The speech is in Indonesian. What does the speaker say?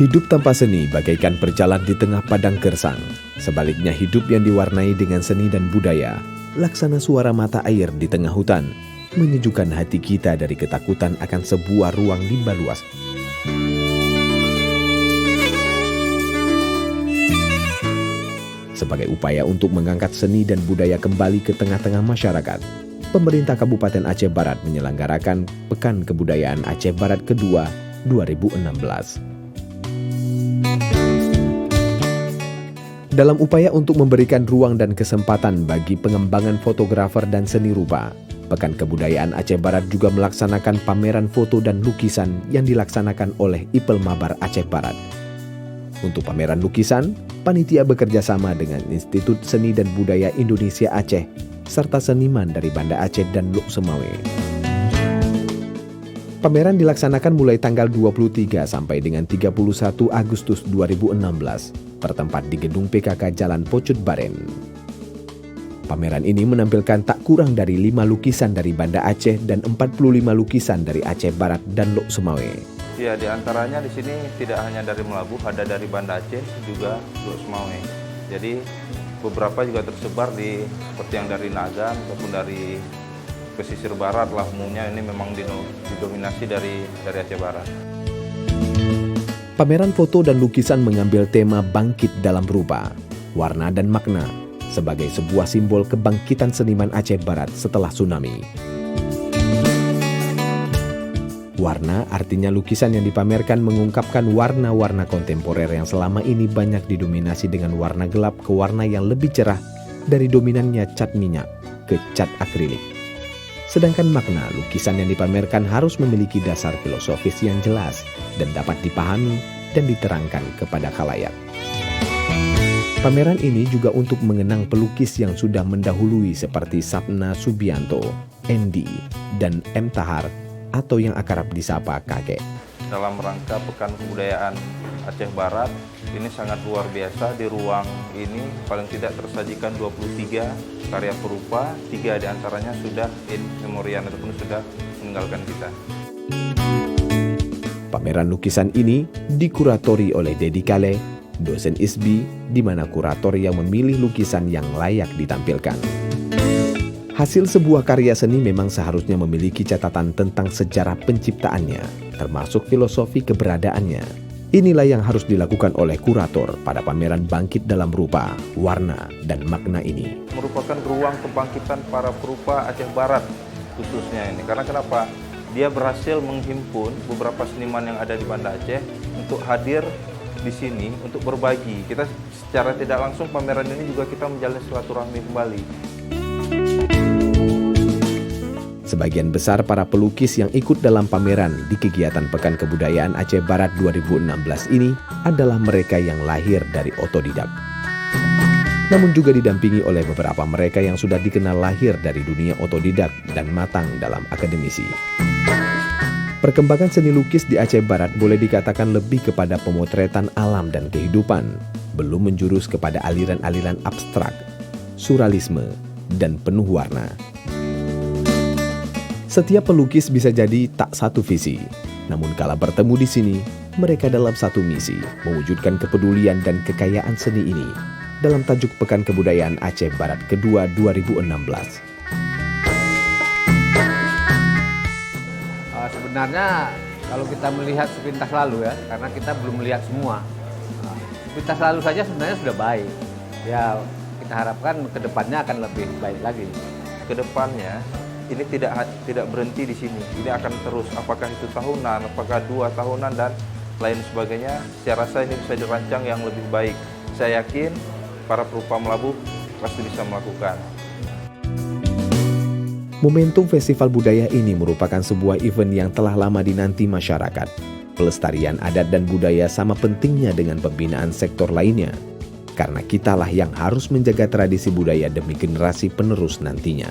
Hidup tanpa seni bagaikan berjalan di tengah padang gersang. Sebaliknya hidup yang diwarnai dengan seni dan budaya, laksana suara mata air di tengah hutan, menyejukkan hati kita dari ketakutan akan sebuah ruang limba luas. Sebagai upaya untuk mengangkat seni dan budaya kembali ke tengah-tengah masyarakat, pemerintah Kabupaten Aceh Barat menyelenggarakan Pekan Kebudayaan Aceh Barat kedua 2016. Dalam upaya untuk memberikan ruang dan kesempatan bagi pengembangan fotografer dan seni rupa, Pekan Kebudayaan Aceh Barat juga melaksanakan pameran foto dan lukisan yang dilaksanakan oleh IPEL Mabar Aceh Barat. Untuk pameran lukisan, panitia bekerja sama dengan Institut Seni dan Budaya Indonesia Aceh, serta seniman dari Banda Aceh dan Lok Semawe. Pameran dilaksanakan mulai tanggal 23 sampai dengan 31 Agustus 2016, bertempat di Gedung PKK Jalan Pocut Baren. Pameran ini menampilkan tak kurang dari 5 lukisan dari Banda Aceh dan 45 lukisan dari Aceh Barat dan Lok Semawe. Ya, di antaranya di sini tidak hanya dari Melabuh, ada dari Banda Aceh juga Lok Semawe. Jadi beberapa juga tersebar seperti yang dari Nagan ataupun dari pesisir barat lah, umumnya ini memang didominasi dari Aceh Barat. Pameran foto dan lukisan mengambil tema bangkit dalam rupa, warna dan makna sebagai sebuah simbol kebangkitan seniman Aceh Barat setelah tsunami. Warna artinya lukisan yang dipamerkan mengungkapkan warna-warna kontemporer yang selama ini banyak didominasi dengan warna gelap ke warna yang lebih cerah dari dominannya cat minyak ke cat akrilik. Sedangkan makna lukisan yang dipamerkan harus memiliki dasar filosofis yang jelas dan dapat dipahami dan diterangkan kepada khalayak. Pameran ini juga untuk mengenang pelukis yang sudah mendahului seperti Sapna Subianto, Endi, dan M. Tahar atau yang akrab disapa Kakek. Dalam rangka Pekan Kebudayaan Aceh Barat, ini sangat luar biasa. Di ruang ini paling tidak tersajikan 23 karya perupa, 3 diantaranya sudah in memoriam ataupun sudah meninggalkan kita. Pameran lukisan ini dikuratori oleh Dedi Kale, dosen ISBI, di mana kurator yang memilih lukisan yang layak ditampilkan. Hasil sebuah karya seni memang seharusnya memiliki catatan tentang sejarah penciptaannya, termasuk filosofi keberadaannya. Inilah yang harus dilakukan oleh kurator pada pameran bangkit dalam rupa, warna, dan makna ini. Merupakan ruang kebangkitan para perupa Aceh Barat khususnya ini. Karena kenapa? Dia berhasil menghimpun beberapa seniman yang ada di Banda Aceh untuk hadir di sini untuk berbagi. Kita secara tidak langsung pameran ini juga kita menjalin silaturahmi kembali. Sebagian besar para pelukis yang ikut dalam pameran di kegiatan Pekan Kebudayaan Aceh Barat 2016 ini adalah mereka yang lahir dari otodidak. Namun juga didampingi oleh beberapa mereka yang sudah dikenal lahir dari dunia otodidak dan matang dalam akademisi. Perkembangan seni lukis di Aceh Barat boleh dikatakan lebih kepada pemotretan alam dan kehidupan, belum menjurus kepada aliran-aliran abstrak, surrealisme, dan penuh warna. Setiap pelukis bisa jadi tak satu visi, namun kala bertemu di sini, mereka dalam satu misi, mewujudkan kepedulian dan kekayaan seni ini dalam tajuk Pekan Kebudayaan Aceh Barat kedua 2016. Sebenarnya kalau kita melihat sepintas lalu ya, karena kita belum melihat semua. Sepintas lalu saja sebenarnya sudah baik. Ya kita harapkan kedepannya akan lebih baik lagi. Kedepannya ini tidak berhenti di sini. Ini akan terus, apakah itu tahunan, apakah 2 tahunan dan lain sebagainya. Saya rasa ini bisa dirancang yang lebih baik. Saya yakin para perupa Melabuh pasti bisa melakukan. Momentum festival budaya ini merupakan sebuah event yang telah lama dinanti masyarakat. Pelestarian adat dan budaya sama pentingnya dengan pembinaan sektor lainnya. Karena kitalah yang harus menjaga tradisi budaya demi generasi penerus nantinya.